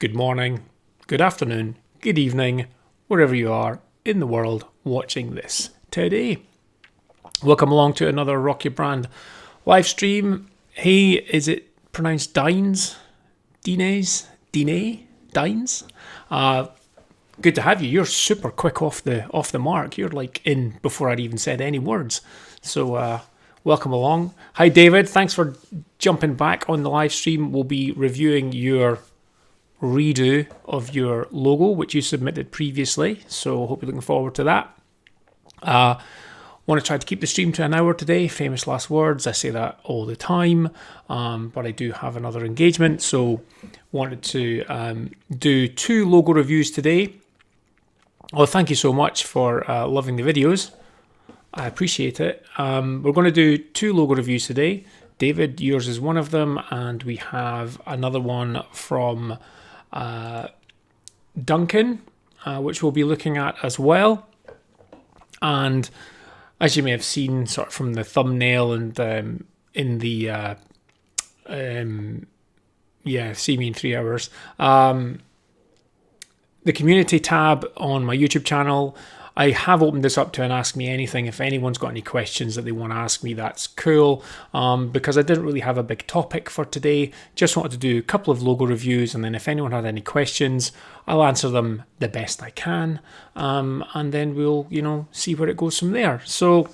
good morning, good afternoon, good evening, wherever you are in the world watching this today. Welcome along to another Rock Your Brand live stream. Hey, is it pronounced Dines? Dines? Dines? Good to have you. You're super quick off the mark. You're like in before I'd even said any words. So welcome along. Hi David, thanks for jumping back on the live stream. We'll be reviewing your redo of your logo, which you submitted previously. So hope you're looking forward to that. Want to try to keep the stream to an hour today. Famous last words. I say that all the time, but I do have another engagement. So wanted to do 2 logo reviews today. Well, thank you so much for loving the videos. I appreciate it. We're going to do 2 logo reviews today. David, yours is one of them, and we have another one from Duncan, which we'll be looking at as well. And as you may have seen sort of from the thumbnail and in the see me in 3 hours, the community tab on my YouTube channel, I have opened this up to an Ask Me Anything. If anyone's got any questions that they want to ask me, that's cool. Because I didn't really have a big topic for today. Just wanted to do a couple of logo reviews, and then if anyone had any questions, I'll answer them the best I can. And then we'll, see where it goes from there. So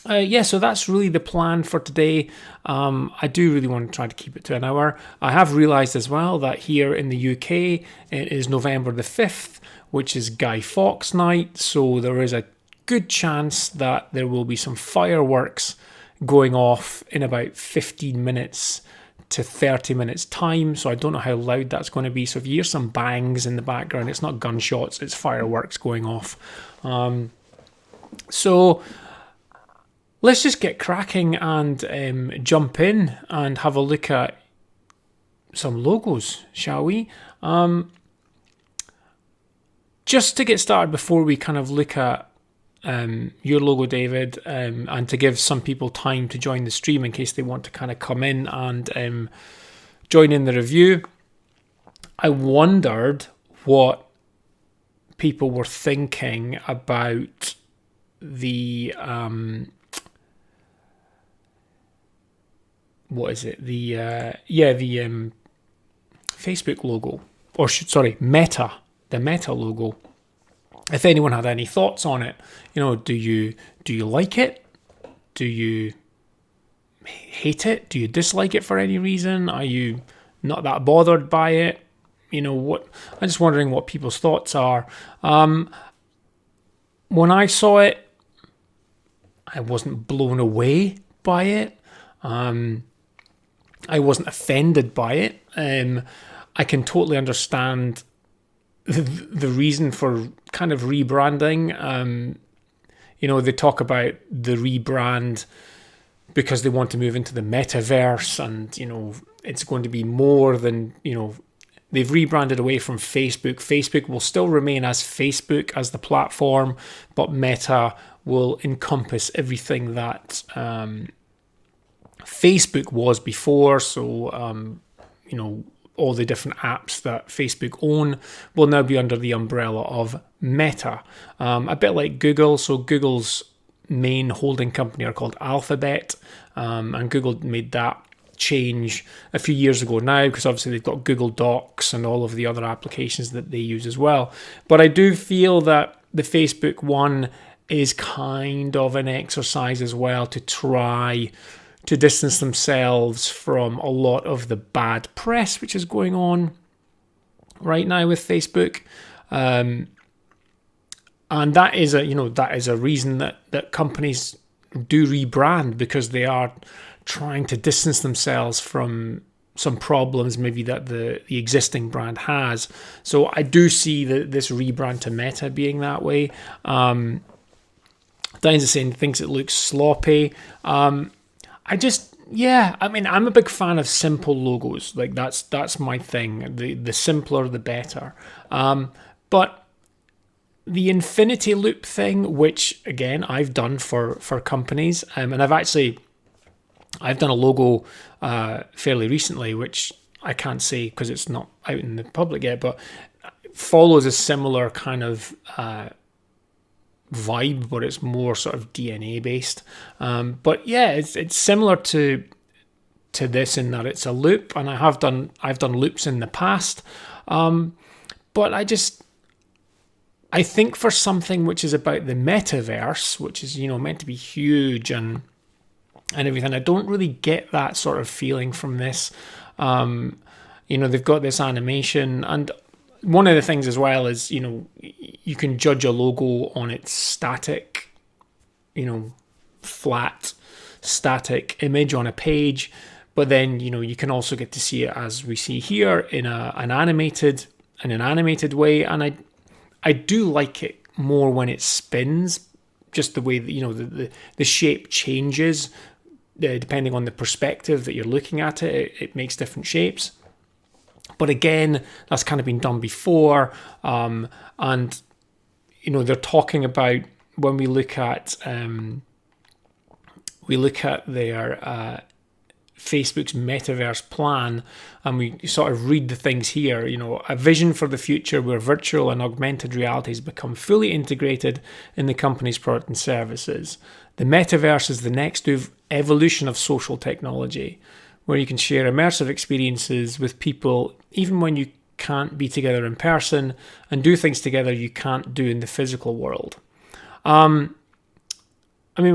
so that's really the plan for today. I do really want to try to keep it to an hour. I have realised as well that here in the UK, it is November the 5th, which is Guy Fawkes night. So there is a good chance that there will be some fireworks going off in about 15 minutes to 30 minutes time. So I don't know how loud that's going to be. So if you hear some bangs in the background, it's not gunshots, it's fireworks going off. So let's just get cracking and jump in and have a look at some logos, shall we? Just to get started, before we kind of look at your logo, David, and to give some people time to join the stream in case they want to kind of come in and join in the review, I wondered what people were thinking about the Facebook logo, or Meta. The Meta logo. If anyone had any thoughts on it, do you like it? Do you hate it? Do you dislike it for any reason? Are you not that bothered by it? I'm just wondering what people's thoughts are. When I saw it, I wasn't blown away by it. I wasn't offended by it. I can totally understand the reason for kind of rebranding. They talk about the rebrand because they want to move into the metaverse, and it's going to be more than they've rebranded away from Facebook. Facebook will still remain as Facebook as the platform, but Meta will encompass everything that Facebook was before. So all the different apps that Facebook own will now be under the umbrella of Meta. A bit like Google. So Google's main holding company are called Alphabet, and Google made that change a few years ago now, because obviously they've got Google Docs and all of the other applications that they use as well. But I do feel that the Facebook one is kind of an exercise as well to try to distance themselves from a lot of the bad press which is going on right now with Facebook, and that is a reason that companies do rebrand, because they are trying to distance themselves from some problems maybe that the existing brand has. So I do see this rebrand to Meta being that way. Diane's saying thinks it looks sloppy. I'm a big fan of simple logos. Like that's my thing. The simpler, the better. But the infinity loop thing, which again I've done for companies, and I've done a logo fairly recently, which I can't say because it's not out in the public yet, but follows a similar kind of vibe, but it's more sort of DNA based. But yeah, it's similar to this in that it's a loop, and I've done loops in the past. But I think for something which is about the metaverse, which is, meant to be huge and everything, I don't really get that sort of feeling from this. They've got this animation, and one of the things as well is, you can judge a logo on its static, flat, static image on a page, but then, you can also get to see it as we see here in an animated way, and I do like it more when it spins, just the way that, the shape changes depending on the perspective that you're looking at it. It makes different shapes. But again, that's kind of been done before. And, they're talking about when we look at their Facebook's metaverse plan, and we sort of read the things here, a vision for the future where virtual and augmented realities become fully integrated in the company's product and services. The metaverse is the next evolution of social technology, where you can share immersive experiences with people even when you can't be together in person, and do things together you can't do in the physical world. We're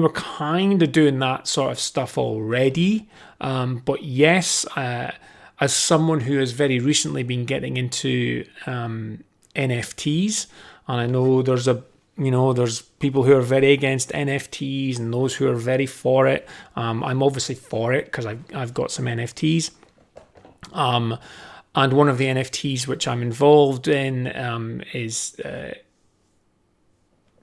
kind of doing that sort of stuff already, but yes, as someone who has very recently been getting into NFTs, and I know there's people who are very against NFTs and those who are very for it. I'm obviously for it because I've got some NFTs. And one of the NFTs which I'm involved in is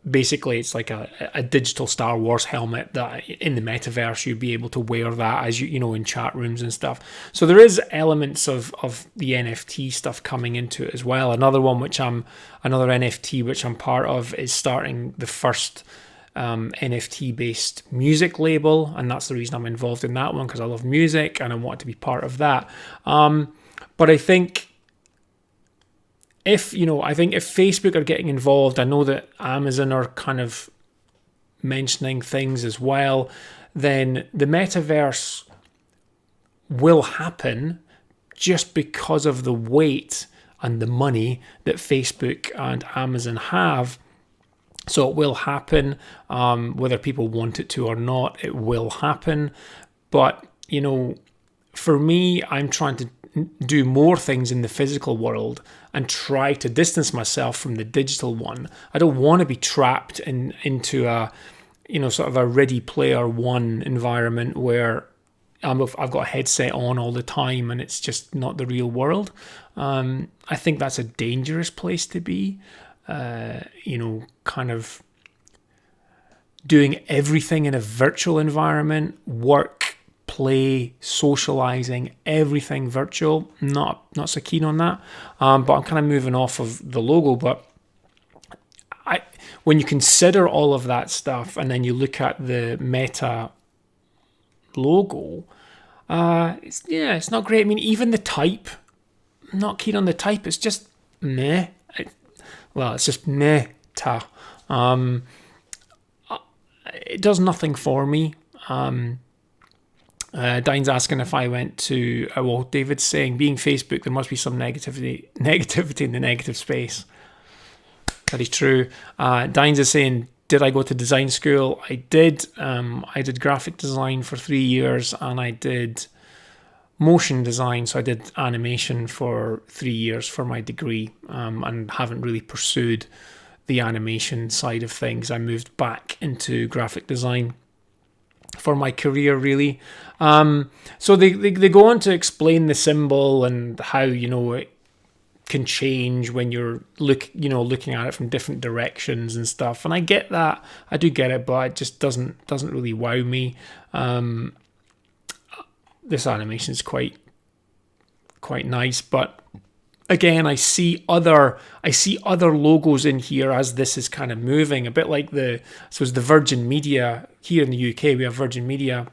basically it's like a digital Star Wars helmet that in the metaverse you'd be able to wear that as in chat rooms and stuff. So there is elements of the NFT stuff coming into it as well. Another NFT which I'm part of is starting the first NFT based music label, and that's the reason I'm involved in that one, because I love music and I want to be part of that. But I think if Facebook are getting involved, I know that Amazon are kind of mentioning things as well, then the metaverse will happen just because of the weight and the money that Facebook and Amazon have. So it will happen, whether people want it to or not, it will happen. But, for me, I'm trying to do more things in the physical world and try to distance myself from the digital one. I don't want to be trapped into a, sort of a Ready Player One environment where I've got a headset on all the time and it's just not the real world. I think that's a dangerous place to be. Kind of doing everything in a virtual environment, work, play, socializing, everything virtual. Not so keen on that. But I'm kind of moving off of the logo. But when you consider all of that stuff and then you look at the Meta logo, it's not great. I mean, even the type, I'm not keen on the type. It's just meh. It's just Meta. It does nothing for me. Dine's asking if I went to, David's saying, being Facebook, there must be some negativity in the negative space. That is true. Dine's is saying, did I go to design school? I did. I did graphic design for 3 years, and I did motion design. So I did animation for 3 years for my degree, and haven't really pursued the animation side of things. I moved back into graphic design for my career, really. So they go on to explain the symbol and how it can change when you're looking at it from different directions and stuff. And I get that, I do get it, but it just doesn't really wow me. This animation is quite nice, but again, I see other logos in here as this is kind of moving, a bit like the Virgin Media here in the UK. We have Virgin Media.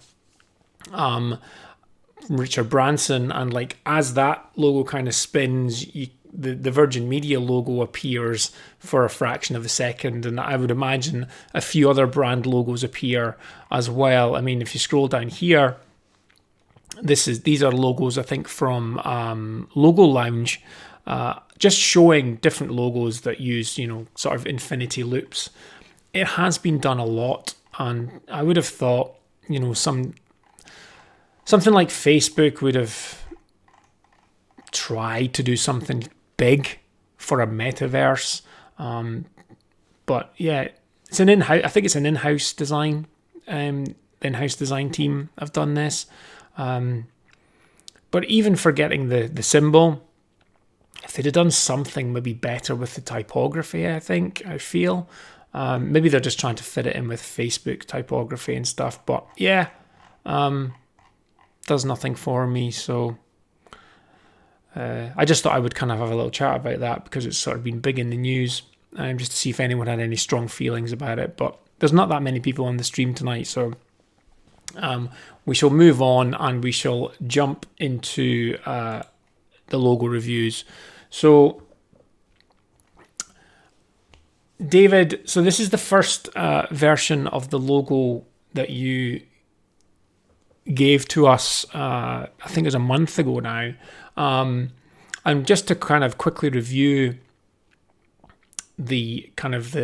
Richard Branson, and like as that logo kind of spins, the Virgin Media logo appears for a fraction of a second, and I would imagine a few other brand logos appear as well. I mean, if you scroll down here, these are logos I think from Logo Lounge, just showing different logos that use sort of infinity loops. It has been done a lot, and I would have thought something like Facebook would have tried to do something big for a metaverse, but yeah, it's an in-house. I think it's an in-house design. In-house design team have done this, but even forgetting the symbol, if they'd have done something maybe better with the typography, I feel maybe they're just trying to fit it in with Facebook typography and stuff. But yeah, does nothing for me. So I just thought I would kind of have a little chat about that because it's sort of been big in the news, just to see if anyone had any strong feelings about it. But there's not that many people on the stream tonight, so we shall move on and we shall jump into the logo reviews. So David, so this is the first version of the logo that you gave to us, I think it was a month ago now. And just to kind of quickly review the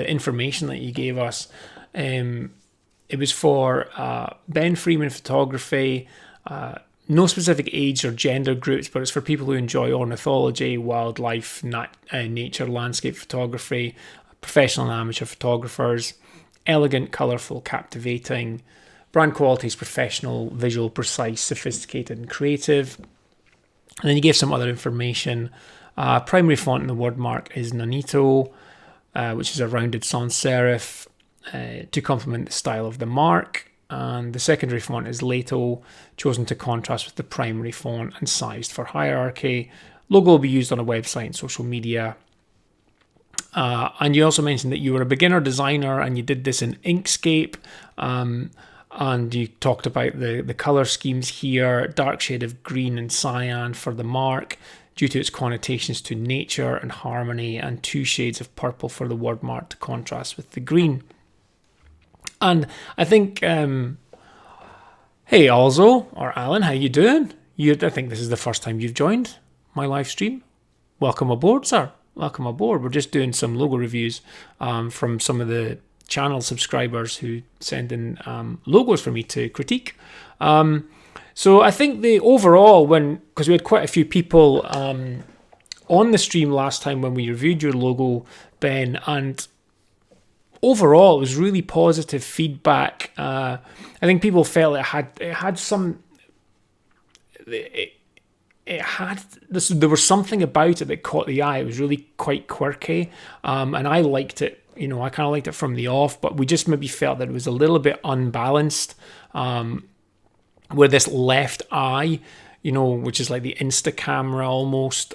information that you gave us, it was for Ben Freeman Photography, no specific age or gender groups, but it's for people who enjoy ornithology, wildlife, nature, landscape photography, professional and amateur photographers, elegant, colourful, captivating. Brand quality is professional, visual, precise, sophisticated, and creative. And then you gave some other information. Primary font in the word mark is Nonito, which is a rounded sans serif to complement the style of the mark. And the secondary font is Lato, chosen to contrast with the primary font and sized for hierarchy. Logo will be used on a website and social media. And you also mentioned that you were a beginner designer and you did this in Inkscape. And you talked about the colour schemes here, dark shade of green and cyan for the mark due to its connotations to nature and harmony, and 2 shades of purple for the word mark to contrast with the green. And I think, hey Alzo, or Alan, how you doing? I think this is the first time you've joined my live stream. Welcome aboard, sir. Welcome aboard. We're just doing some logo reviews from some of the channel subscribers who send in logos for me to critique. So I think the overall, because we had quite a few people on the stream last time when we reviewed your logo, Ben, and overall it was really positive feedback. I think people felt there was something about it that caught the eye. It was really quite quirky, and I liked it. I kind of liked it from the off, but we just maybe felt that it was a little bit unbalanced, where this left eye, which is like the Insta camera almost,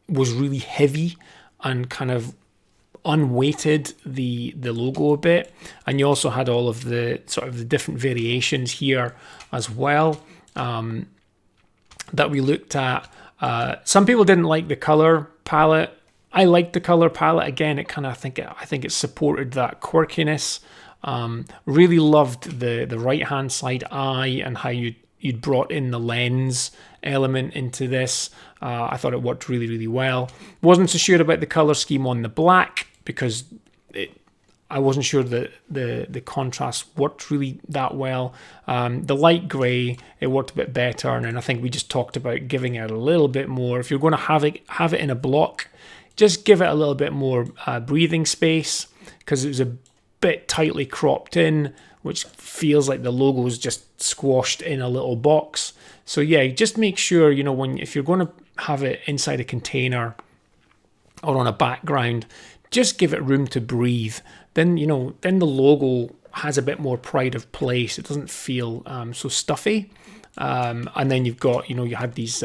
was really heavy and kind of unweighted the logo a bit. And you also had all of the sort of the different variations here as well that we looked at. Some people didn't like the color palette. I liked the color palette. Again, it kind of I think it supported that quirkiness. Really loved the right hand side eye and how you'd brought in the lens element into this. I thought it worked really, really well. Wasn't so sure about the color scheme on the black because I wasn't sure that the contrast worked really that well. The light grey, it worked a bit better, and then I think we just talked about giving it a little bit more. If you're going to have it in a block, just give it a little bit more breathing space, because it was a bit tightly cropped in, which feels like the logo is just squashed in a little box. So yeah, just make sure, if you're going to have it inside a container or on a background, just give it room to breathe. Then, then the logo has a bit more pride of place. It doesn't feel so stuffy. And then you've got, you had these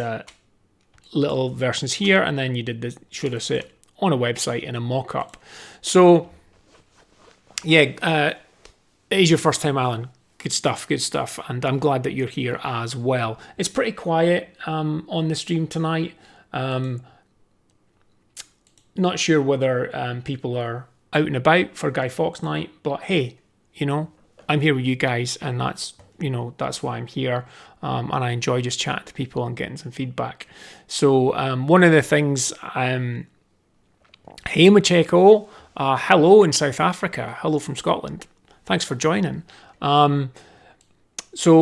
little versions here, and then you showed us it on a website in a mock-up. So yeah, it is your first time, Alan. Good stuff, and I'm glad that you're here as well. It's pretty quiet on the stream tonight. Not sure whether people are out and about for Guy Fawkes night, but hey, I'm here with you guys, and that's why I'm here, and I enjoy just chatting to people and getting some feedback. So one of the things, hey Macheko, hello in South Africa, hello from Scotland, thanks for joining. So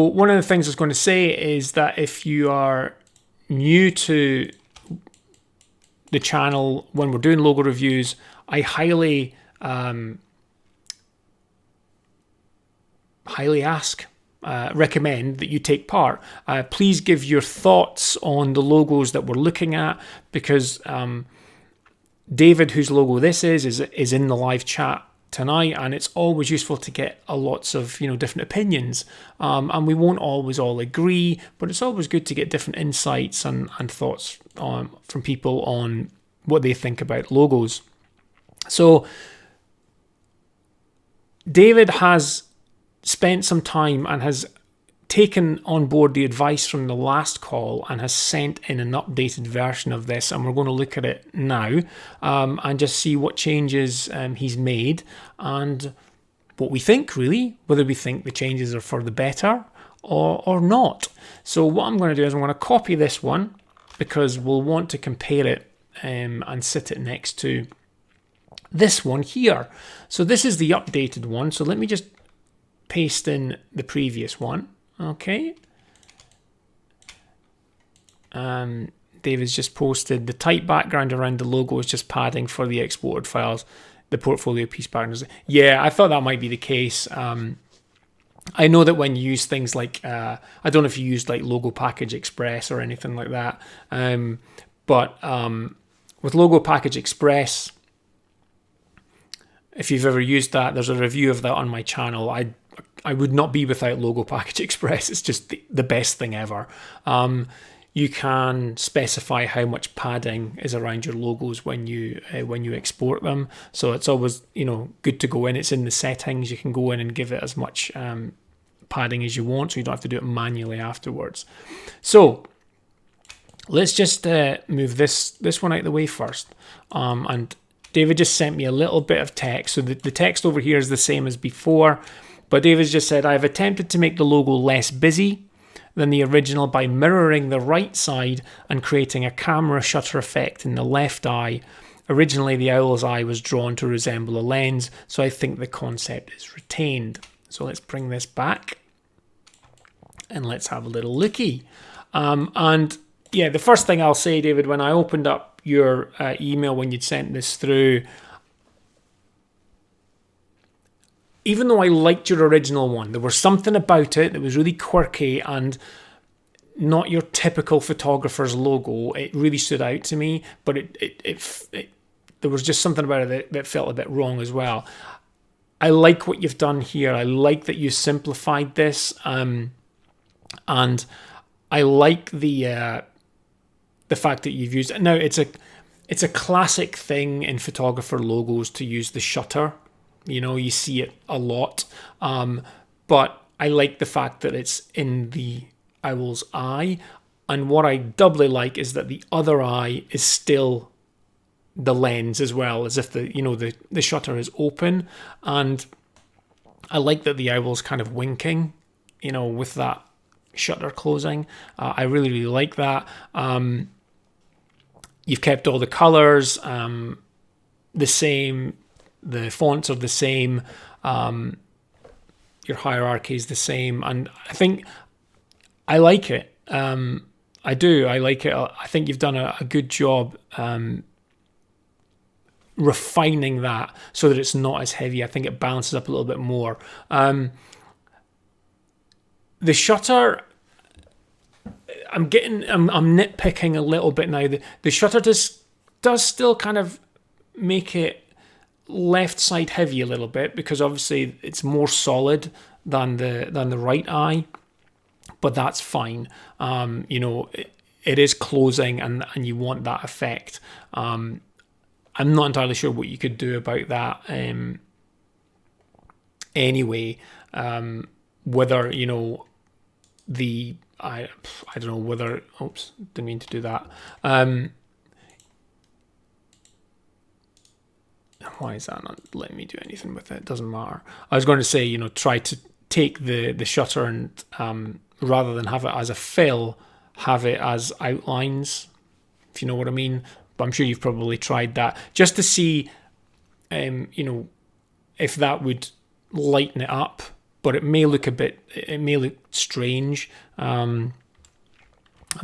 one of the things I was going to say is that if you are new to the channel, when we're doing logo reviews, I highly recommend that you take part. Please give your thoughts on the logos that we're looking at, because David, whose logo this is in the live chat tonight, and it's always useful to get lots of different opinions, and we won't always all agree, but it's always good to get different insights and thoughts from people on what they think about logos. So David has spent some time and has taken on board the advice from the last call and has sent in an updated version of this, and we're going to look at it now and just see what changes he's made and what we think, really, whether we think the changes are for the better or not. So what I'm going to do is I'm going to copy this one, because we'll want to compare it and sit it next to this one here. So this is the updated one, so let me just paste in the previous one. Okay. David's just posted the tight background around the logo is just padding for the exported files. The portfolio piece background. Yeah, I thought that might be the case. I know that when you use things like, I don't know if you used like Logo Package Express or anything like that, but with Logo Package Express, if you've ever used that, there's a review of that on my channel. I would not be without Logo Package Express. It's just the best thing ever. You can specify how much padding is around your logos when you export them. So it's always good to go in. It's in the settings. You can go in and give it as much padding as you want, so you don't have to do it manually afterwards. So let's just move this one out of the way first. And David just sent me a little bit of text. So the text over here is the same as before. But David's just said, I've attempted to make the logo less busy than the original by mirroring the right side and creating a camera shutter effect in the left eye. Originally, the owl's eye was drawn to resemble a lens, so I think the concept is retained. So let's bring this back and let's have a little looky. And yeah, the first thing I'll say, David, when I opened up your email when you'd sent this through, even though I liked your original one, there was something about it that was really quirky and not your typical photographer's logo. It really stood out to me, but there was just something about it that felt a bit wrong as well. I like what you've done here. I like that you simplified this, and I like the fact that you've used it. Now, it's a classic thing in photographer logos to use the shutter. You see it a lot, but I like the fact that it's in the owl's eye, and what I doubly like is that the other eye is still the lens as well, as if the shutter is open, and I like that the owl's kind of winking, with that shutter closing. I really, really like that. You've kept all the colors the same. The fonts are the same, your hierarchy is the same, and I think I like it. I do. I like it. I think you've done a good job refining that so that it's not as heavy. I think it balances up a little bit more. The shutter, I'm nitpicking a little bit now. The shutter does still kind of make it left side heavy a little bit, because obviously it's more solid than the right eye, but that's fine. It is closing, and you want that effect. I'm not entirely sure what you could do about that anyway, whether, you know, I don't know whether, oops, didn't mean to do that. Why is that not letting me do anything with it? It doesn't matter. I was going to say, you know, try to take the shutter and rather than have it as a fill, have it as outlines, if you know what I mean. But I'm sure you've probably tried that just to see, you know, if that would lighten it up. But it may look strange. I'm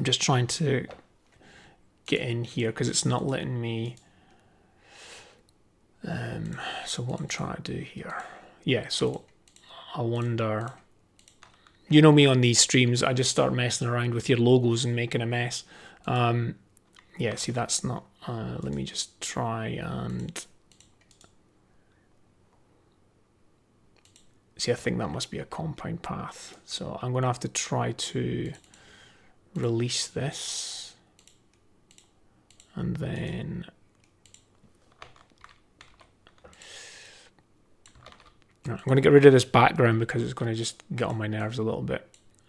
just trying to get in here because it's not letting me. So what I'm trying to do here, yeah. So I wonder, you know me on these streams, I just start messing around with your logos and making a mess. Yeah, see, that's not. Let me just try and see. I think that must be a compound path. So I'm going to have to try to release this, and then. I'm going to get rid of this background because it's going to just get on my nerves a little bit.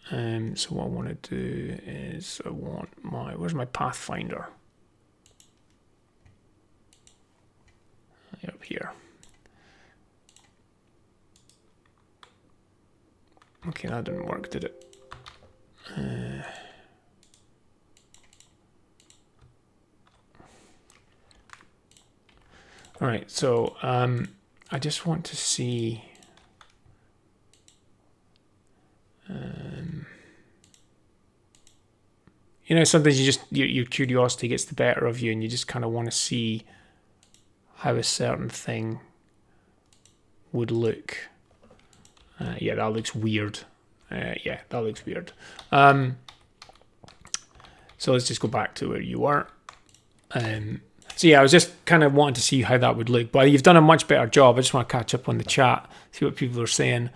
So what I want to do is I want where's my Pathfinder? Up here. Okay, that didn't work, did it? All right, so I just want to see. You know, sometimes you just your curiosity gets the better of you, and you just kind of want to see how a certain thing would look. Yeah, that looks weird. Yeah, that looks weird. So let's just go back to where you were. So yeah, I was just kind of wanting to see how that would look. But you've done a much better job. I just want to catch up on the chat, see what people are saying.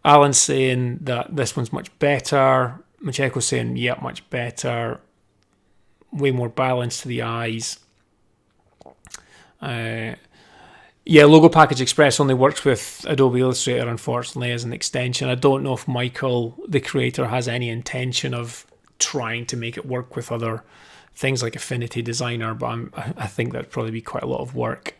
Alan's saying that this one's much better. Macheco's saying, yeah, much better. Way more balance to the eyes. Yeah, Logo Package Express only works with Adobe Illustrator, unfortunately, as an extension. I don't know if Michael, the creator, has any intention of trying to make it work with other things like Affinity Designer, but I think that'd probably be quite a lot of work.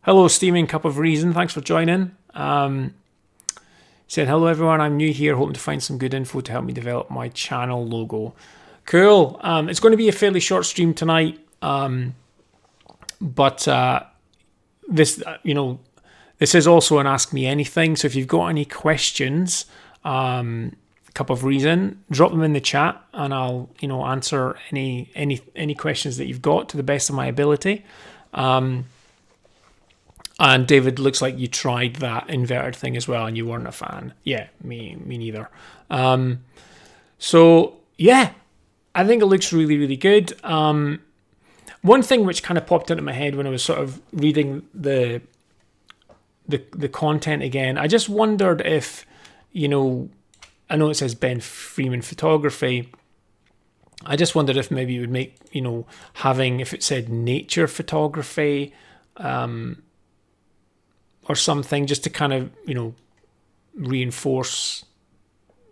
Hello, Steaming Cup of Reason. Thanks for joining. Said, hello, everyone. I'm new here, hoping to find some good info to help me develop my channel logo. Cool. It's going to be a fairly short stream tonight, but this, you know, this is also an Ask Me Anything. So if you've got any questions, Cup of Reason, drop them in the chat, and I'll, you know, answer any questions that you've got to the best of my ability. And David, looks like you tried that inverted thing as well, and you weren't a fan. Yeah, me neither. So yeah, I think it looks really, really good. One thing which kind of popped into my head when I was sort of reading the content again, I just wondered if, you know, I know it says Ben Freeman Photography. I just wondered if maybe it would make, you know, having, if it said nature photography, or something, just to kind of, you know, reinforce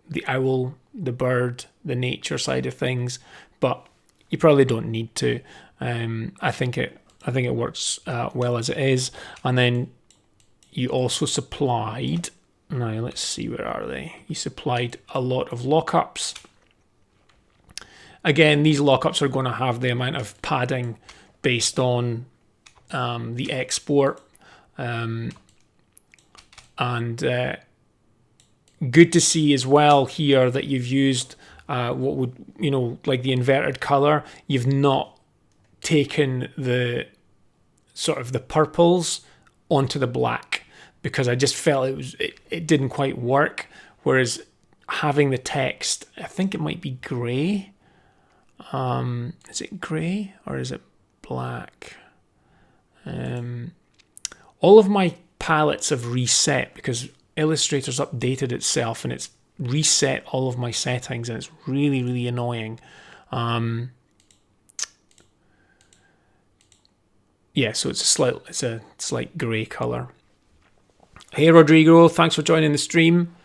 the owl, the bird, the nature side of things. But you probably don't need to. I think it works well as it is. And then you also supplied, now let's see, where are they? You supplied a lot of lockups. Again, these lockups are going to have the amount of padding based on the export. And good to see as well here that you've used what would, you know, like the inverted color. You've not taken the sort of the purples onto the black, because I just felt it didn't quite work. Whereas having the text, I think it might be grey. Is it grey or is it black? All of my palettes have reset because Illustrator's updated itself and it's reset all of my settings, and it's really, really annoying. yeah, so it's a slight grey colour. Hey Rodrigo, thanks for joining the stream.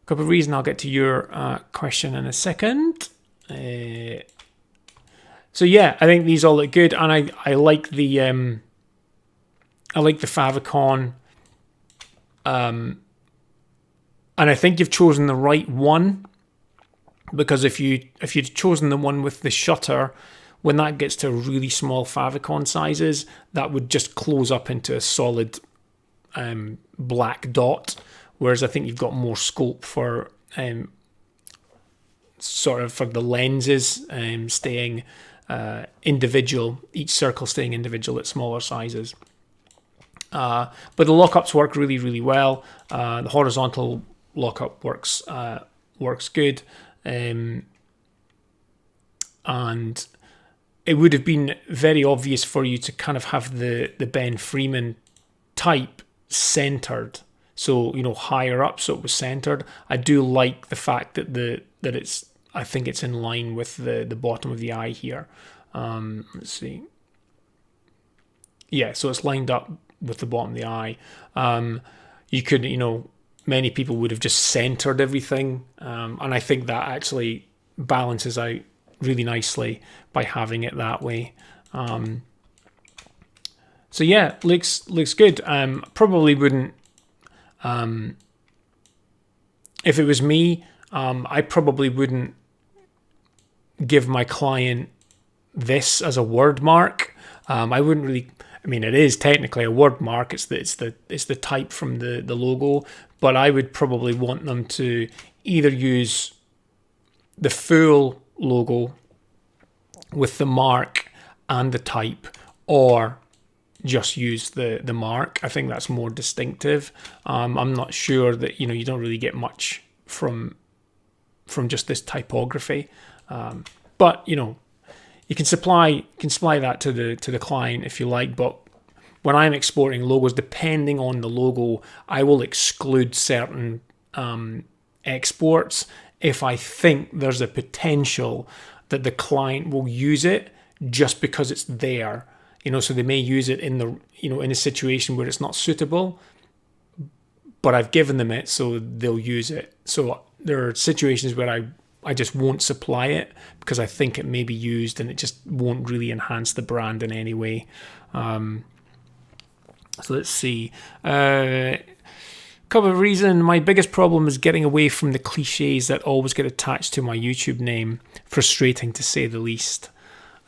Couple of reasons. I'll get to your question in a second. So yeah, I think these all look good, and I like the favicon, and I think you've chosen the right one, because if you'd chosen the one with the shutter, when that gets to really small favicon sizes, that would just close up into a solid black dot. Whereas I think you've got more scope for sort of for the lenses staying individual, each circle staying individual at smaller sizes. But the lockups work really, really well. The horizontal lockup works good, and it would have been very obvious for you to kind of have the Ben Freeman type centered. So, higher up, so it was centered. I do like the fact that I think it's in line with the bottom of the eye here. Let's see. Yeah, so it's lined up with the bottom of the eye. You could, many people would have just centered everything. And I think that actually balances out really nicely by having it that way. So yeah, looks good. Probably wouldn't. If it was me, I probably wouldn't give my client this as a word mark. I wouldn't really. I mean, it is technically a word mark. It's the type from the logo, but I would probably want them to either use the full logo with the mark and the type, or just use the mark. I think that's more distinctive. I'm not sure that you don't really get much from just this typography, but you can supply that to the client if you like. But when I'm exporting logos, depending on the logo, I will exclude certain exports if I think there's a potential that the client will use it just because it's there. So they may use it in in a situation where it's not suitable, but I've given them it, so they'll use it. So there are situations where I just won't supply it because I think it may be used and it just won't really enhance the brand in any way. So let's see. Couple of reasons. My biggest problem is getting away from the cliches that always get attached to my YouTube name. Frustrating to say the least.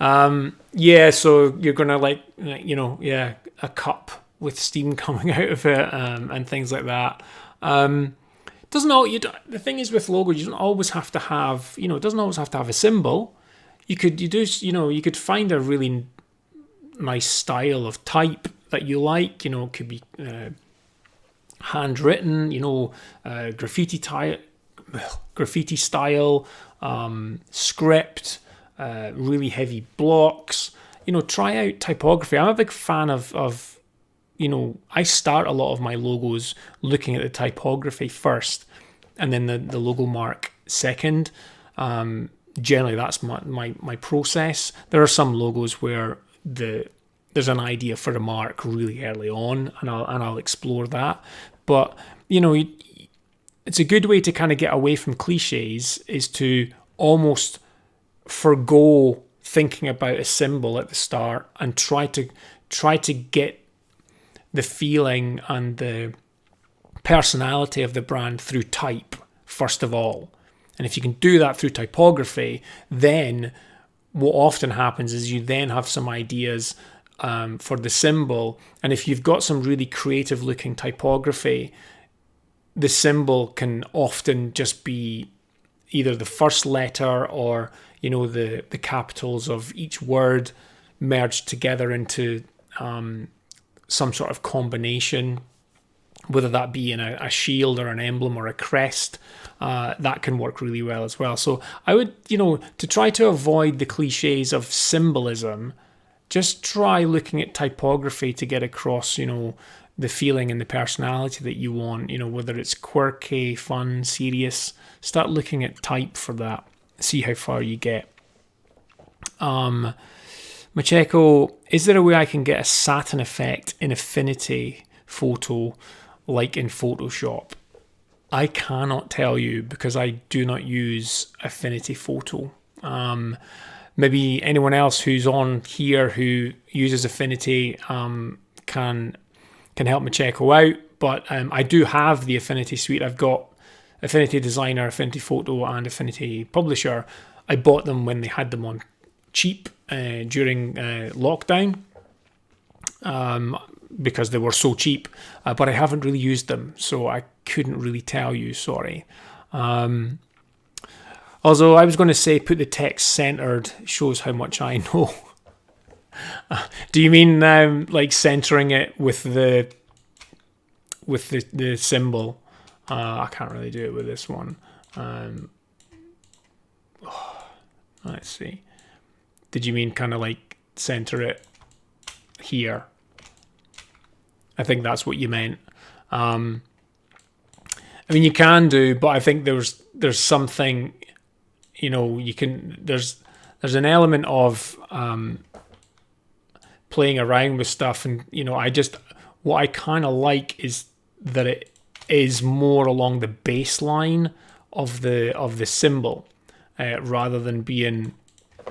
Yeah, so you're gonna a cup with steam coming out of it, and things like that. The thing is with logos, you don't always have to have, it doesn't always have to have a symbol. You could find a really nice style of type that you like. It could be handwritten, graffiti style, script. Really heavy blocks. Try out typography. I'm a big fan of I start a lot of my logos looking at the typography first, and then the logo mark second. Generally, that's my process. There are some logos where there's an idea for a mark really early on, and I'll explore that. But it's a good way to kind of get away from cliches, is to almost forgo thinking about a symbol at the start and try to get the feeling and the personality of the brand through type first of all. And if you can do that through typography, then what often happens is you then have some ideas for the symbol. And if you've got some really creative looking typography, the symbol can often just be either the first letter or the capitals of each word merged together into some sort of combination, whether that be in a shield or an emblem or a crest. That can work really well as well. So I would, to try to avoid the cliches of symbolism, just try looking at typography to get across, the feeling and the personality that you want, whether it's quirky, fun, serious. Start looking at type for that. see how far you get. Macheko, is there a way I can get a satin effect in Affinity Photo like in Photoshop? I cannot tell you because I do not use Affinity Photo. Maybe anyone else who's on here who uses Affinity can help Macheko out. But I do have the Affinity suite. I've got Affinity Designer, Affinity Photo, and Affinity Publisher. I bought them when they had them on cheap during lockdown because they were so cheap. But I haven't really used them, so I couldn't really tell you, sorry. Although I was going to say put the text centered shows how much I know. Do you mean like centering it with the symbol? I can't really do it with this one. Let's see. Did you mean kind of like center it here? I think that's what you meant. I mean, you can do, but I think there's something, you know, you can, there's an element of playing around with stuff, and you know, what I kind of like is that it is more along the baseline of the symbol rather than being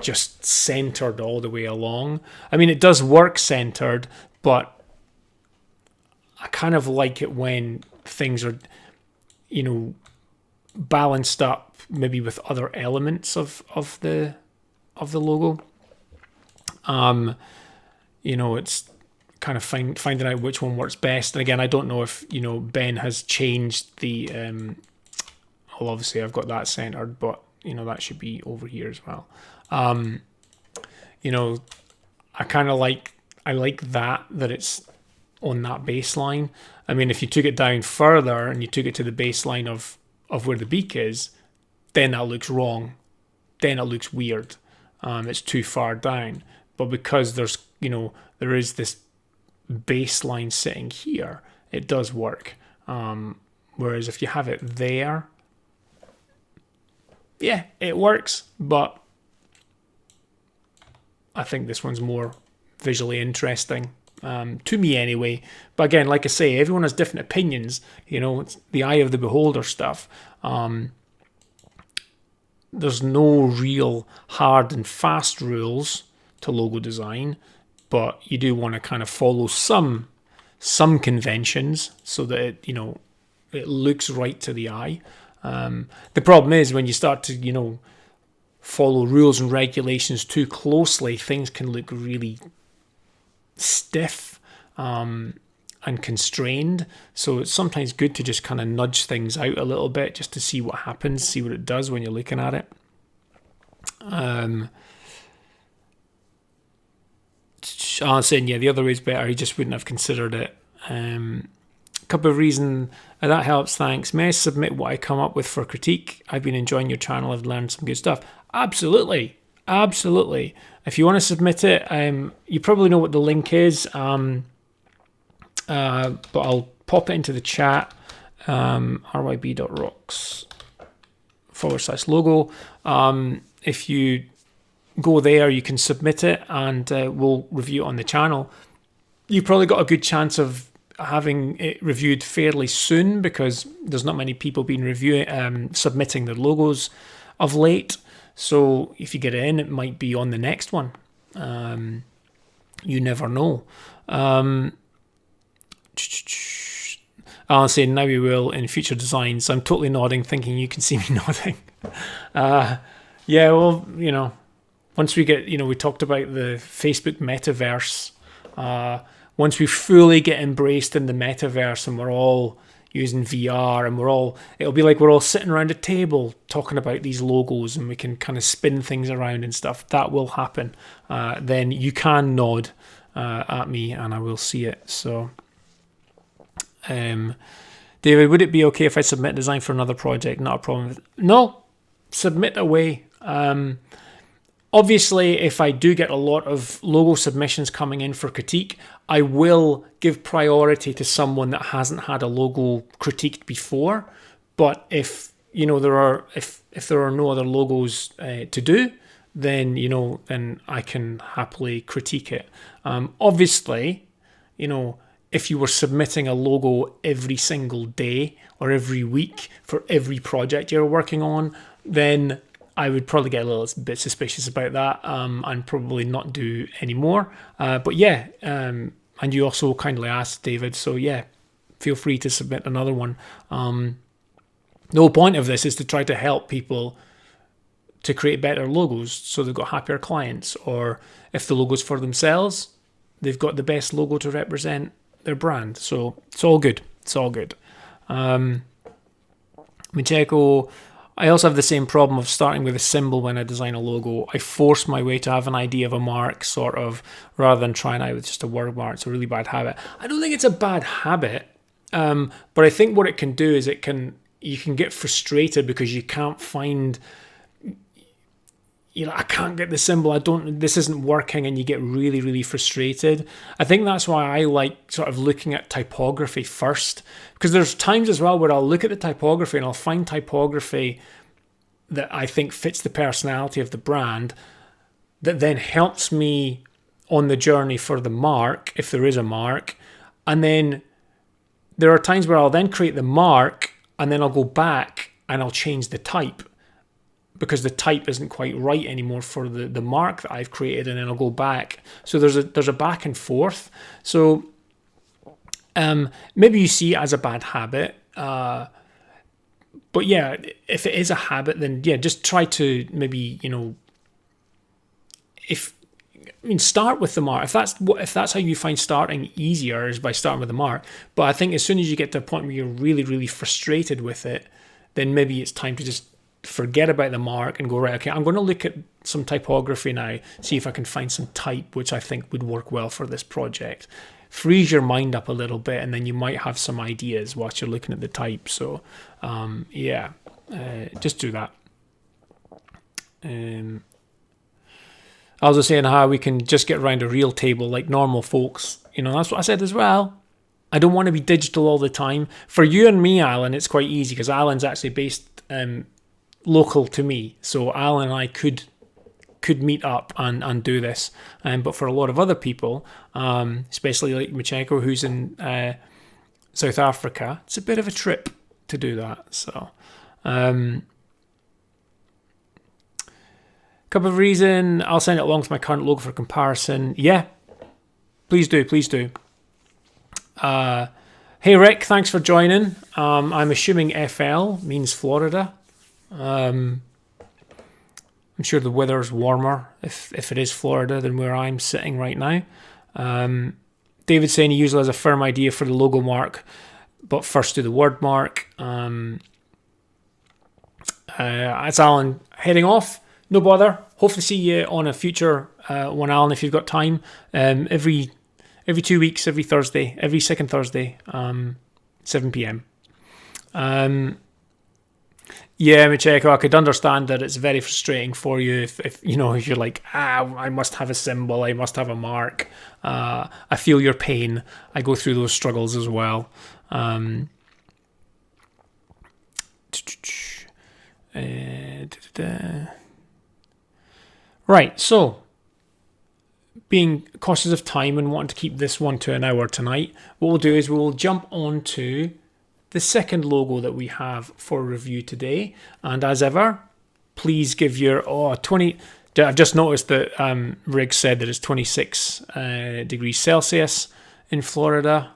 just centered all the way along. I mean, it does work centered, but I kind of like it when things are, you know, balanced up maybe with other elements of the logo. You know, it's kind of finding out which one works best. And again, I don't know if, you know, Ben has changed the well, obviously I've got that centered, but you know, that should be over here as well. You know, I like that it's on that baseline. I mean, if you took it down further and you took it to the baseline of where the beak is, then that looks wrong. Then it looks weird. It's too far down. But because there's, you know, there is this baseline sitting here, it does work. Whereas if you have it there, yeah, it works, but I think this one's more visually interesting, to me anyway. But again, like I say, everyone has different opinions. You know, it's the eye of the beholder stuff. There's no real hard and fast rules to logo design, but you do want to kind of follow some conventions so that it, you know, it looks right to the eye. The problem is when you start to, you know, follow rules and regulations too closely, things can look really stiff and constrained. So it's sometimes good to just kind of nudge things out a little bit just to see what happens, see what it does when you're looking at it. I'm saying, yeah, the other way is better. He just wouldn't have considered it. Couple of reasons that helps. Thanks. May I submit what I come up with for critique? I've been enjoying your channel. I've learned some good stuff. Absolutely. If you want to submit it, you probably know what the link is, but I'll pop it into the chat. ryb.rocks/logo. If you go there, you can submit it, and we'll review it on the channel. You've probably got a good chance of having it reviewed fairly soon because there's not many people been submitting their logos of late. So if you get it in, it might be on the next one. You never know. I'll say now we will in future designs. I'm totally nodding, thinking you can see me nodding. Yeah, well, you know, once we get, you know, we talked about the Facebook metaverse. Once we fully get embraced in the metaverse and we're all using VR and it'll be like we're all sitting around a table talking about these logos and we can kind of spin things around and stuff. That will happen. Then you can nod at me and I will see it. So, David, would it be okay if I submit design for another project? Not a problem. No, submit away. Obviously, if I do get a lot of logo submissions coming in for critique, I will give priority to someone that hasn't had a logo critiqued before. But if if there are no other logos to do, then then I can happily critique it. Obviously, if you were submitting a logo every single day or every week for every project you're working on, then I would probably get a little bit suspicious about that and probably not do any more. But yeah, and you also kindly asked, David, so yeah, feel free to submit another one. The whole point of this is to try to help people to create better logos so they've got happier clients, or if the logo's for themselves, they've got the best logo to represent their brand. So it's all good. It's all good. Micheko, I also have the same problem of starting with a symbol when I design a logo. I force my way to have an idea of a mark, sort of, rather than trying out with just a word mark. It's a really bad habit. I don't think it's a bad habit, but I think what it can do is you can get frustrated because you can't find, I can't get the symbol. This isn't working, and you get really, really frustrated. I think that's why I like sort of looking at typography first, because there's times as well where I'll look at the typography and I'll find typography that I think fits the personality of the brand, that then helps me on the journey for the mark, if there is a mark. And then there are times where I'll then create the mark and then I'll go back and I'll change the type, because the type isn't quite right anymore for the mark that I've created, and then I'll go back. So there's a back and forth. So maybe you see it as a bad habit. But yeah, if it is a habit, then yeah, just try to maybe, start with the mark. If that's how you find starting easier, is by starting with the mark. But I think as soon as you get to a point where you're really, really frustrated with it, then maybe it's time to just forget about the mark and go, right, okay, I'm going to look at some typography now, see if I can find some type which I think would work well for this project. Frees your mind up a little bit, and then you might have some ideas whilst you're looking at the type. So just do that. I was just saying how we can just get around a real table like normal folks. That's what I said as well. I don't want to be digital all the time. For you and me, Alan, it's quite easy because Alan's actually based local to me. So Alan and I could meet up and do this. But for a lot of other people, especially like Micheko, who's in South Africa, it's a bit of a trip to do that. So couple of reason, I'll send it along to my current logo for comparison. Yeah, please do. Hey Rick, thanks for joining. I'm assuming FL means Florida. I'm sure the weather's warmer if it is Florida than where I'm sitting right now. David's saying he usually has a firm idea for the logo mark, but first do the word mark. That's Alan heading off. No bother. Hopefully see you on a future one, Alan, if you've got time. Every 2 weeks, every Thursday, every second Thursday, 7 p.m. Yeah, Micheko, I could understand that it's very frustrating for you if you're like, I must have a symbol, I must have a mark. I feel your pain. I go through those struggles as well. Right, so being cautious of time and wanting to keep this one to an hour tonight, what we'll do is we'll jump on to the second logo that we have for review today. And as ever, please give your 20. I've just noticed that Riggs said that it's 26 degrees Celsius in Florida.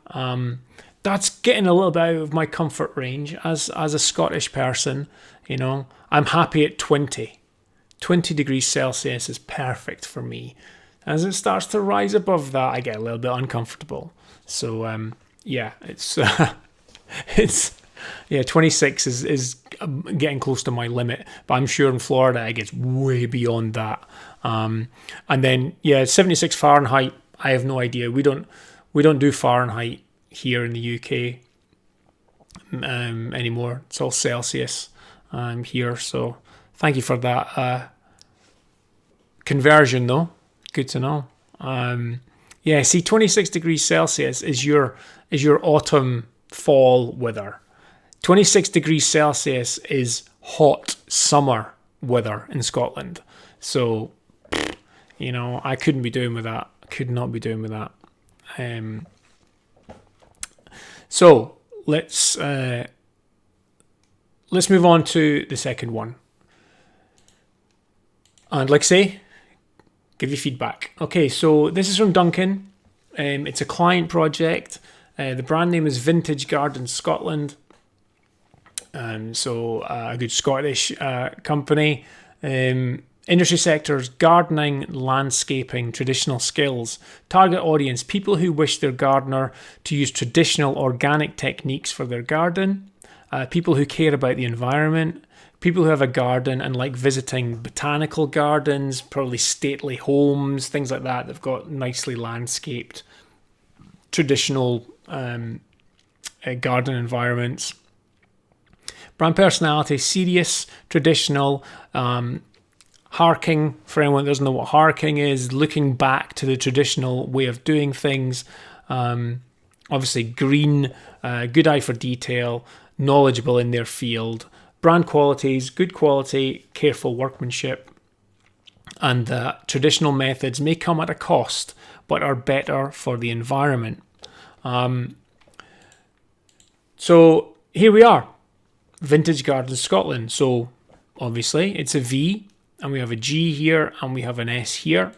That's getting a little bit out of my comfort range as a Scottish person. I'm happy at 20. 20 degrees Celsius is perfect for me. As it starts to rise above that, I get a little bit uncomfortable. So it's 26 is getting close to my limit, but I'm sure in Florida it gets way beyond that. And then 76 Fahrenheit. I have no idea. We don't do Fahrenheit here in the UK anymore. It's all Celsius here. So thank you for that conversion, though. Good to know. 26 degrees Celsius is your autumn fall weather. 26 degrees Celsius is hot summer weather in Scotland. So, I couldn't be doing with that. Could not be doing with that. So let's move on to the second one. And like I say, give you feedback. Okay, so this is from Duncan. It's a client project. The brand name is Vintage Garden Scotland. So a good Scottish company. Industry sectors: gardening, landscaping, traditional skills. Target audience: people who wish their gardener to use traditional organic techniques for their garden. People who care about the environment. People who have a garden and like visiting botanical gardens, probably stately homes, things like that. They've got nicely landscaped, traditional garden environments. Brand personality: serious, traditional, harking, for anyone that doesn't know what harking is, looking back to the traditional way of doing things. Obviously green, good eye for detail, knowledgeable in their field. Brand qualities: good quality, careful workmanship. And traditional methods may come at a cost, but are better for the environment. So here we are, Vintage Garden Scotland. So obviously it's a V, and we have a G here, and we have an S here,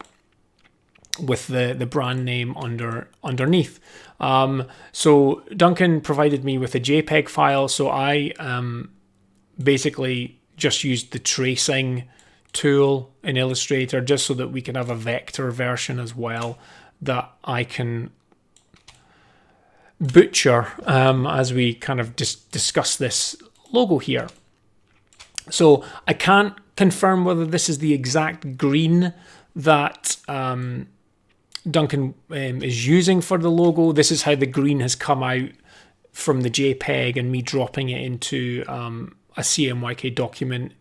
with the brand name underneath. So Duncan provided me with a JPEG file, so I basically just used the tracing tool in Illustrator just so that we can have a vector version as well that I can butcher as we kind of discuss this logo here. So I can't confirm whether this is the exact green that Duncan is using for the logo. This is how the green has come out from the JPEG and me dropping it into a CMYK document,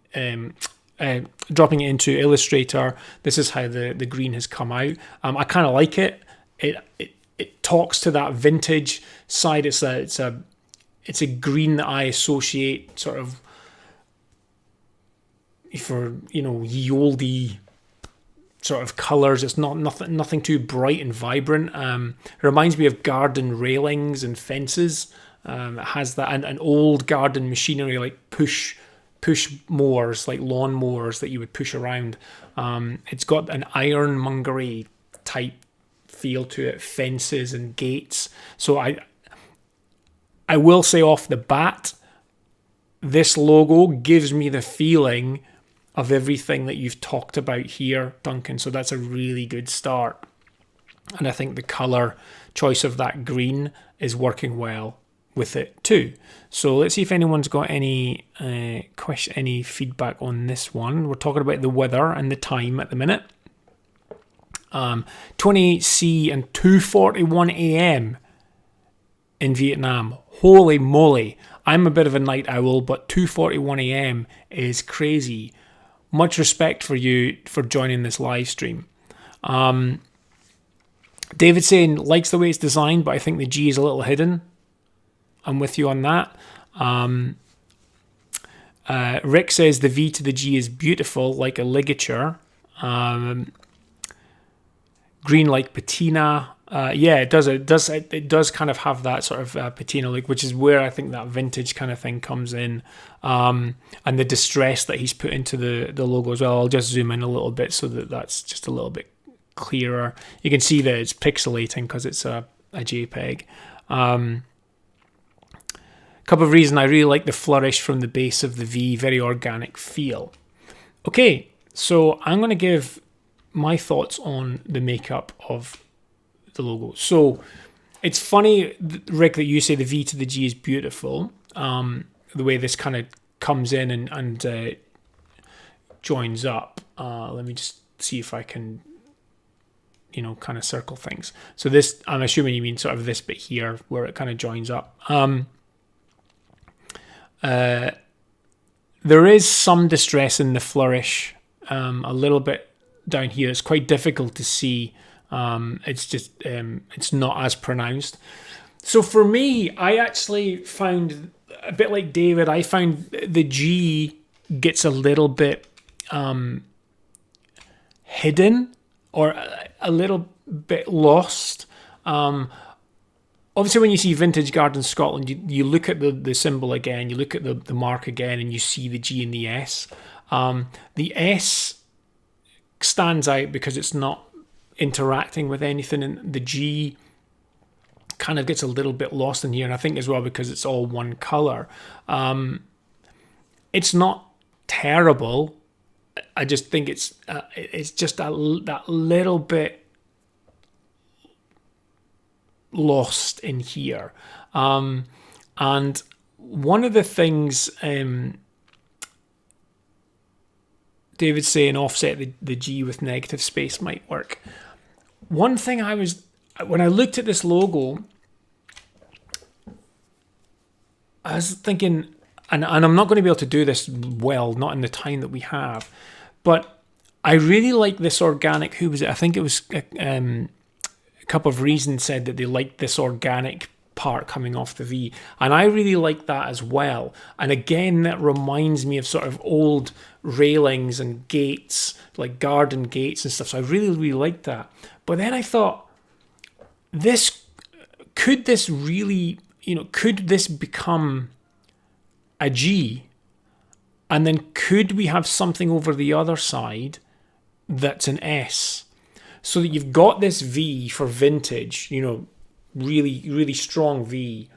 dropping it into Illustrator. This is how the green has come out. I kind of like it. It talks to that vintage side. It's a green that I associate sort of for ye olde sort of colours. It's nothing too bright and vibrant. It reminds me of garden railings and fences. It has that and old garden machinery like push mowers, like lawn mowers that you would push around. It's got an ironmongery type feel to it, fences and gates. So I will say off the bat, this logo gives me the feeling of everything that you've talked about here, Duncan. So that's a really good start. And I think the colour choice of that green is working well with it too. So let's see if anyone's got any any feedback on this one. We're talking about the weather and the time at the minute. 28C and 2:41 a.m. in Vietnam. Holy moly. I'm a bit of a night owl, but 2:41 a.m. is crazy. Much respect for you for joining this live stream. David saying likes the way it's designed, but I think the G is a little hidden. I'm with you on that. Rick says the V to the G is beautiful, like a ligature. Green like patina. Yeah, it does. It does kind of have that sort of patina, like, which is where I think that vintage kind of thing comes in, and the distress that he's put into the logo as well. I'll just zoom in a little bit so that that's just a little bit clearer. You can see that it's pixelating because it's a JPEG. Couple of reasons I really like the flourish from the base of the V, very organic feel. Okay, so I'm going to give my thoughts on the makeup of the logo. So it's funny, Rick, that you say the V to the G is beautiful. The way this kind of comes in and joins up. Let me just see if I can, kind of circle things. So this, I'm assuming you mean sort of this bit here where it kind of joins up. There is some distress in the flourish, a little bit down here. It's quite difficult to see. It's just it's not as pronounced. So for me, I actually found a bit like David. I found the G gets a little bit hidden or a little bit lost. Obviously, when you see Vintage Garden Scotland, you look at the symbol again, you look at the mark again, and you see the G and the S. The S stands out because it's not interacting with anything, and the G kind of gets a little bit lost in here, and I think as well because it's all one color. It's not terrible. I just think it's just that little bit lost in here. And one of the things David's saying, offset the G with negative space might work. One thing when I looked at this logo, I was thinking, and I'm not going to be able to do this well, not in the time that we have, but I really like this organic, who was it? I think it was a couple of reasons said that they liked this organic part coming off the V, and I really like that as well. And again, that reminds me of sort of old railings and gates, like garden gates and stuff, so I really like that. But then I thought, could this become a G, and then could we have something over the other side that's an S, so that you've got this V for vintage, really, really strong V,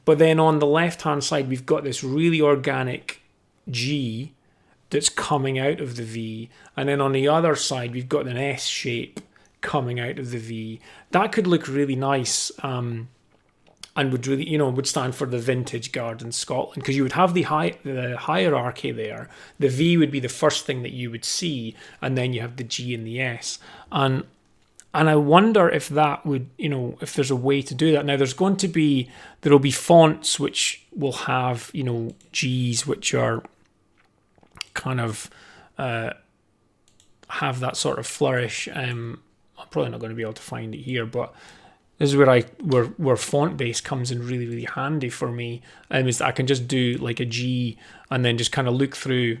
but then on the left-hand side, we've got this really organic G that's coming out of the V, and then on the other side, we've got an S shape coming out of the V. That could look really nice, and would really, would stand for the Vintage Garden Scotland, because you would have the hierarchy there. The V would be the first thing that you would see, and then you have the G and the S. And I wonder if that would, if there's a way to do that. Now, there'll be fonts which will have, G's which are kind of have that sort of flourish. I'm probably not going to be able to find it here, but this is where font base comes in really, really handy for me. Is that I can just do like a G and then just kind of look through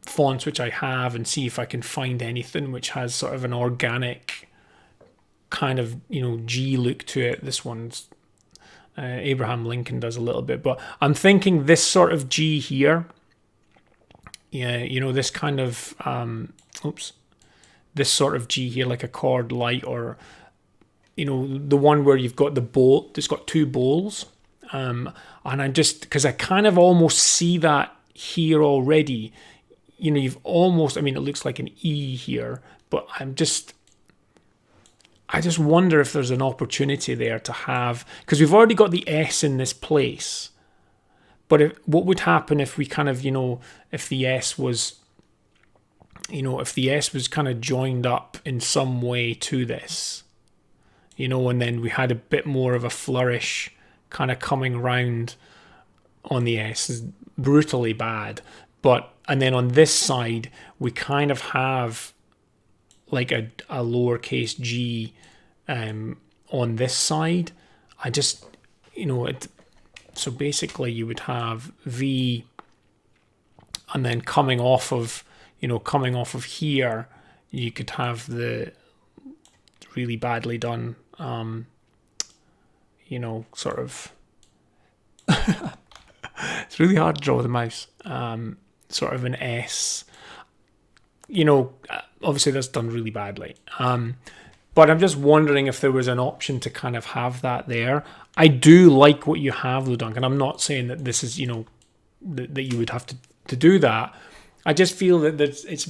fonts which I have and see if I can find anything which has sort of an organic kind of G look to it. This one's Abraham Lincoln does a little bit, but I'm thinking this sort of G here. Yeah, this kind of this sort of G here, like a chord light, or the one where you've got the bowl, it's got two bowls, and because I kind of almost see that here already. You've almost, it looks like an E here, but I just wonder if there's an opportunity there to have, because we've already got the S in this place, but what would happen if we kind of, if the S was, kind of joined up in some way to this, and then we had a bit more of a flourish kind of coming round on the S. Is brutally bad, and then on this side we kind of have like a lowercase g on this side. I just so basically you would have V, and then coming off of here you could have the really badly done sort of it's really hard to draw with a mouse, sort of an S. Obviously that's done really badly, but I'm just wondering if there was an option to kind of have that there. I do like what you have though, Duncan. I'm not saying that this is that you would have to do that. I just feel that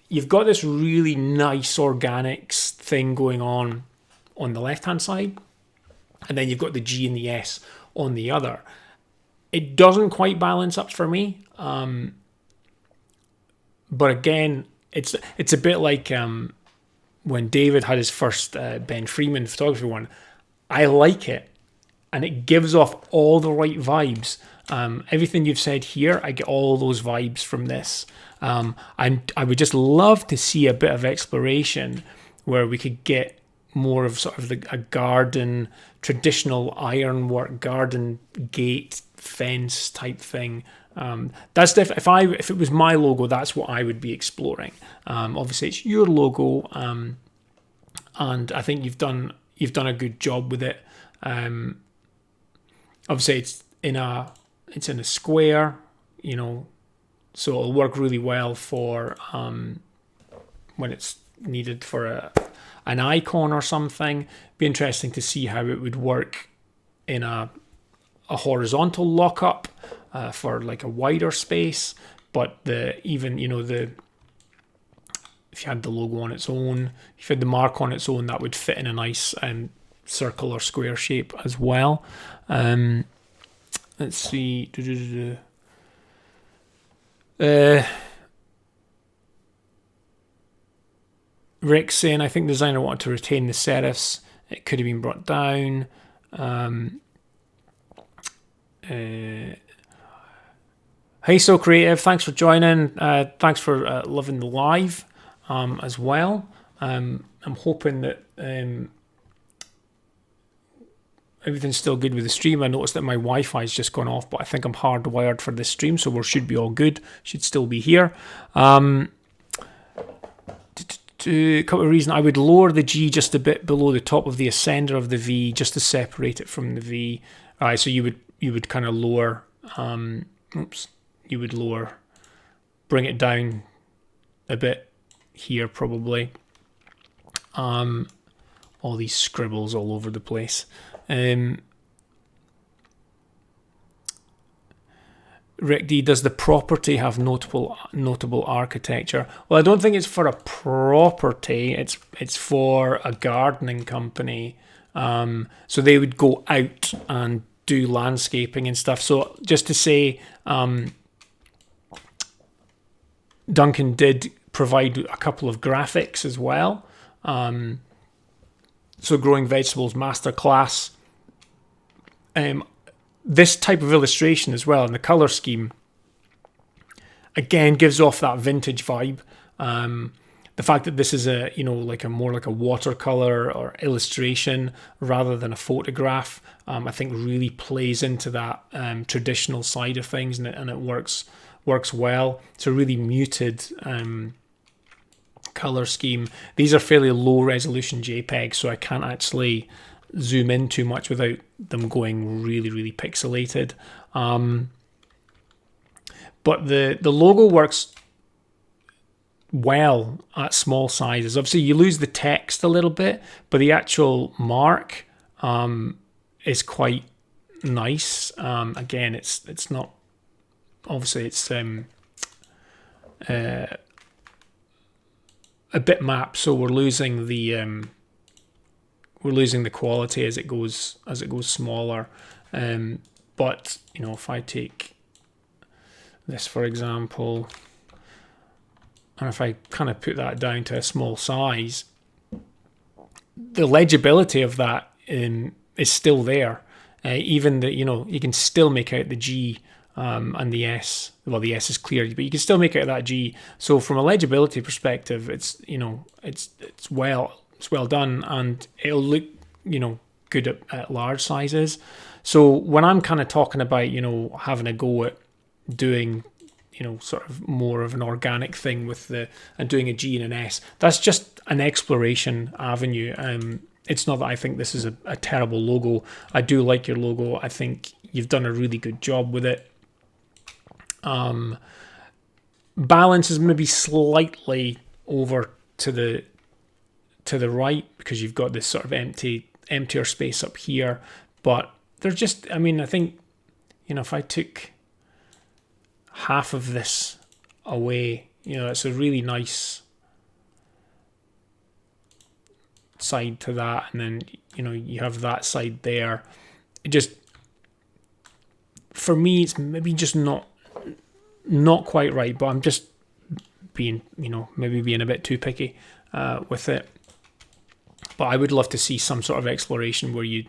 you've got this really nice organics thing going on the left-hand side, and then you've got the G and the S on the other. It doesn't quite balance up for me, but again, it's a bit like when David had his first Ben Freeman photography one. I like it, and it gives off all the right vibes. Everything you've said here, I get all those vibes from this. And I would just love to see a bit of exploration where we could get more of sort of a garden, traditional ironwork garden gate fence type thing. That's if it was my logo, that's what I would be exploring. Obviously, it's your logo, and I think you've done a good job with it. Obviously, it's in a square, so it'll work really well for when it's needed for an icon or something. Be interesting to see how it would work in a horizontal lockup for like a wider space. But if you had the logo on its own, if you had the mark on its own, that would fit in a nice circle or square shape as well. Let's see. Rick saying, I think the designer wanted to retain the serifs. It could have been brought down. Hey, So Creative, thanks for joining. Thanks for loving the live as well. I'm hoping that everything's still good with the stream. I noticed that my Wi-Fi's just gone off, but I think I'm hardwired for this stream, so we should be all good. Should still be here. A couple of reasons. I would lower the G just a bit below the top of the ascender of the V, just to separate it from the V. All right, so you would kind of lower. You would lower, bring it down a bit here probably. All these scribbles all over the place. Rick D, does the property have notable architecture? Well, I don't think it's for a property. It's for a gardening company. So they would go out and do landscaping and stuff. So just to say, Duncan did provide a couple of graphics as well. So Growing Vegetables Masterclass. This type of illustration as well, and the color scheme, again, gives off that vintage vibe. The fact that this is more like a watercolor or illustration rather than a photograph, I think really plays into that traditional side of things, and it works well. It's a really muted color scheme. These are fairly low resolution JPEGs, so I can't actually zoom in too much without them going really, really pixelated. But the logo works well at small sizes. Obviously, you lose the text a little bit, but the actual mark is quite nice. Again, it's not, obviously it's a bitmap, so we're losing the quality as it goes smaller. But if I take this for example, and if I kind of put that down to a small size, the legibility of that is still there. Even the you can still make out the G and the S. Well, the S is clear, but you can still make out that G. So from a legibility perspective, it's well done, and it'll look good at large sizes. So when I'm kind of talking about having a go at doing sort of more of an organic thing and doing a G and an S, that's just an exploration avenue. It's not that I think this is a terrible logo. I do like your logo. I think you've done a really good job with it. Balance is maybe slightly over to the right because you've got this sort of emptier space up here, but they're just, I think if I took half of this away, it's a really nice side to that, and then you have that side there. It just, for me, it's maybe just not quite right, but I'm just being maybe being a bit too picky with it. But I would love to see some sort of exploration where you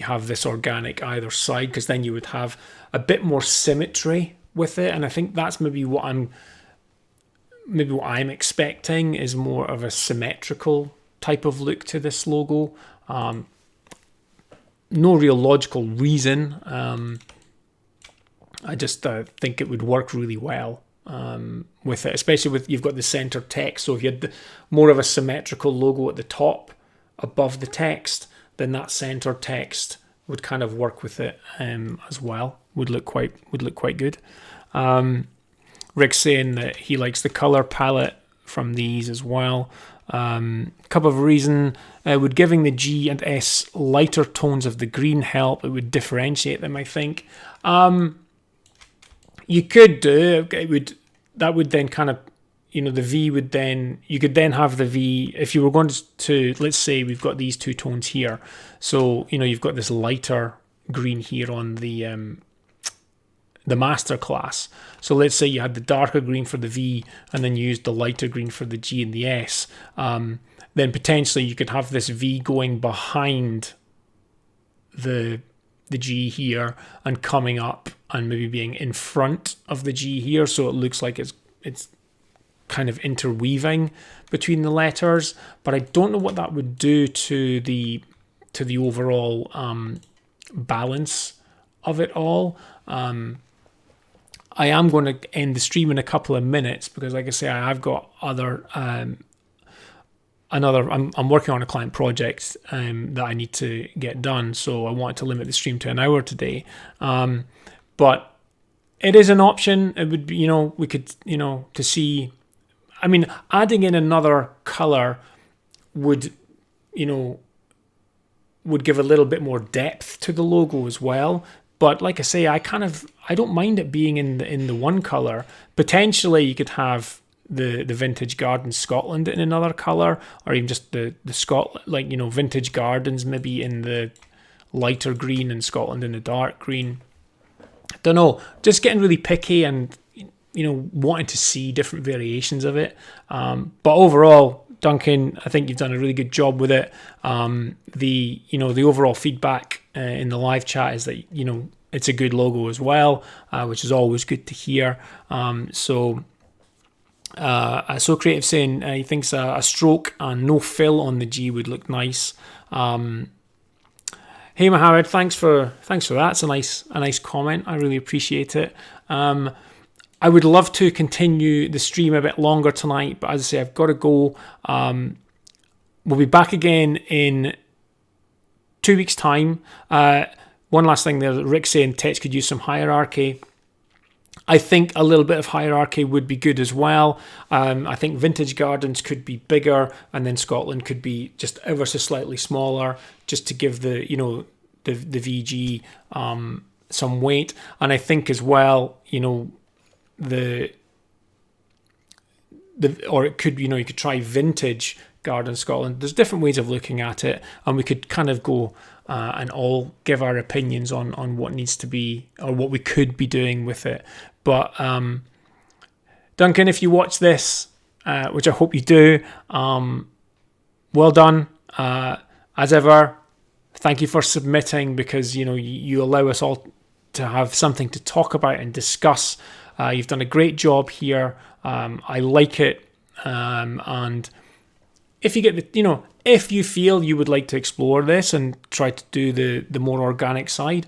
have this organic either side, because then you would have a bit more symmetry with it. And I think that's maybe what I'm expecting, is more of a symmetrical type of look to this logo. No real logical reason. I just think it would work really well with it, especially with you've got the center text. So if you had more of a symmetrical logo at the top above the text, then that center text would kind of work with it as well. Would look quite good. Rick's saying that he likes the color palette from these as well. Couple of reasons. Would giving the G and S lighter tones of the green help? It would differentiate them, I think. You could do it. That would then kind of, the V would then, you could then have the V, if you were going to, let's say we've got these two tones here. So, you've got this lighter green here on the master class. So let's say you had the darker green for the V and then you used the lighter green for the G and the S. Then potentially you could have this V going behind the G here and coming up and maybe being in front of the G here, so it looks like it's kind of interweaving between the letters. But I don't know what that would do to the overall balance of it all. I am going to end the stream in a couple of minutes because, like I say, I've got other I'm working on a client project that I need to get done, so I wanted to limit the stream to an hour today. But it is an option. It would be, we could, to see. I mean, adding in another color would give a little bit more depth to the logo as well. But like I say, I don't mind it being in the one color. Potentially, you could have the Vintage Gardens Scotland in another color, or even just the Scotland, Vintage Gardens maybe in the lighter green and Scotland in the dark green. Don't know. Just getting really picky and wanting to see different variations of it. But overall, Duncan, I think you've done a really good job with it. The overall feedback in the live chat is that it's a good logo as well, which is always good to hear. So Creative saying he thinks a stroke and no fill on the G would look nice. Hey Mohammed, thanks for that. It's a nice comment. I really appreciate it. I would love to continue the stream a bit longer tonight, but as I say, I've got to go. We'll be back again in 2 weeks' time. One last thing there, Rick saying text could use some hierarchy. I think a little bit of hierarchy would be good as well. I think Vintage Gardens could be bigger, and then Scotland could be just ever so slightly smaller, just to give the VG some weight. And I think as well, or it could, you could try Vintage Garden Scotland. There's different ways of looking at it, and we could kind of go and all give our opinions on what needs to be or what we could be doing with it. But Duncan, if you watch this, which I hope you do, well done. As ever, thank you for submitting, because you allow us all to have something to talk about and discuss. You've done a great job here. I like it, and if you get if you feel you would like to explore this and try to do the more organic side,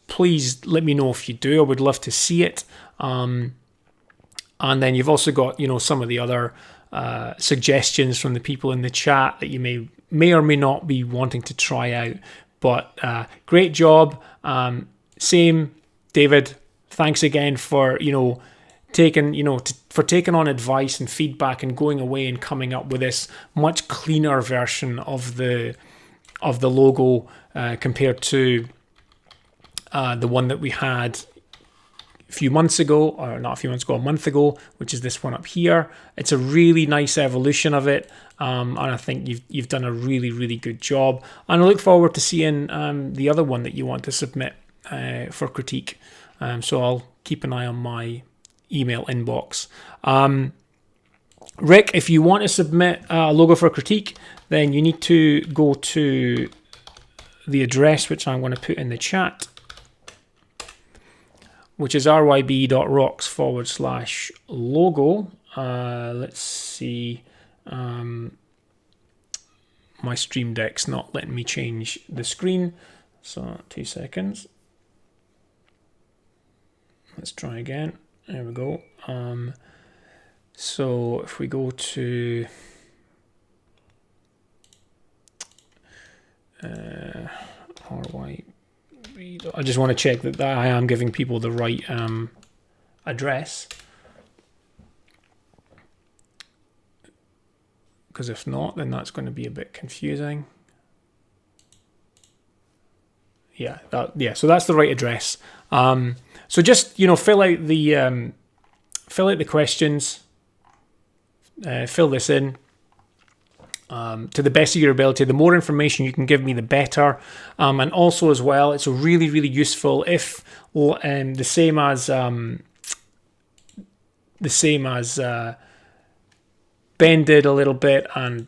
please let me know if you do. I would love to see it. And then you've also got some of the other suggestions from the people in the chat that you may or may not be wanting to try out. But great job. Same, David. Thanks again for taking on advice and feedback and going away and coming up with this much cleaner version of the logo compared to the one that we had a few months ago, or not a few months ago, a month ago, which is this one up here. It's a really nice evolution of it, and I think you've done a really, really good job. And I look forward to seeing the other one that you want to submit for critique. So I'll keep an eye on my email inbox. Rick, if you want to submit a logo for critique, then you need to go to the address, which I'm going to put in the chat, which is ryb.rocks/logo. Let's see. my Stream Deck's not letting me change the screen. So 2 seconds. Let's try again. There we go. So if we go to RY, I just want to check that I am giving people the right address, because if not, then that's going to be a bit confusing. Yeah, so that's the right address. So just, you know, fill out the questions, fill this in to the best of your ability. The more information you can give me, the better. And also as well, it's really, really useful if the same as Ben did a little bit and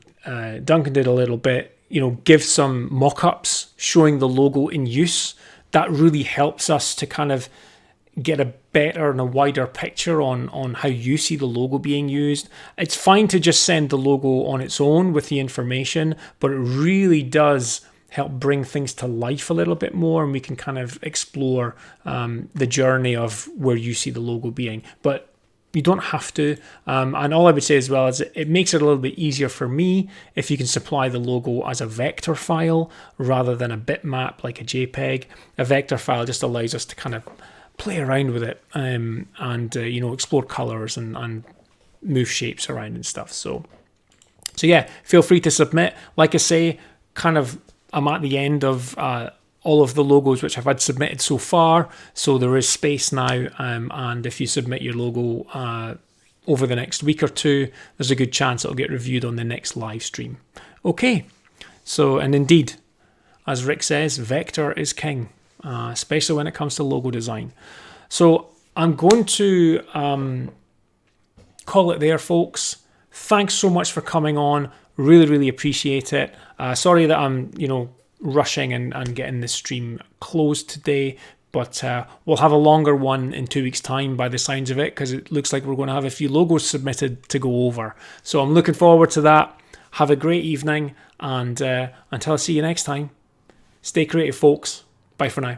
Duncan did a little bit, you know, give some mock-ups showing the logo in use. That really helps us to kind of get a better and a wider picture on how you see the logo being used. It's fine to just send the logo on its own with the information, but it really does help bring things to life a little bit more, and we can kind of explore the journey of where you see the logo being. But you don't have to. And all I would say as well is it makes it a little bit easier for me if you can supply the logo as a vector file rather than a bitmap like a JPEG. A vector file just allows us to kind of play around with it and you know, explore colors and move shapes around and stuff. So yeah, feel free to submit. Like I say, kind of I'm at the end of all of the logos which I've had submitted so far, so there is space now, and if you submit your logo over the next week or two, there's a good chance it'll get reviewed on the next live stream. Okay, so, and indeed, as Rick says, vector is king, especially when it comes to logo design. So I'm going to call it there, folks. Thanks so much for coming on. Really, really appreciate it. Sorry that I'm, you know, rushing and getting this stream closed today, but we'll have a longer one in 2 weeks' time by the signs of it, because it looks like we're going to have a few logos submitted to go over. So I'm looking forward to that. Have a great evening, and until I see you next time, stay creative, folks. Bye for now.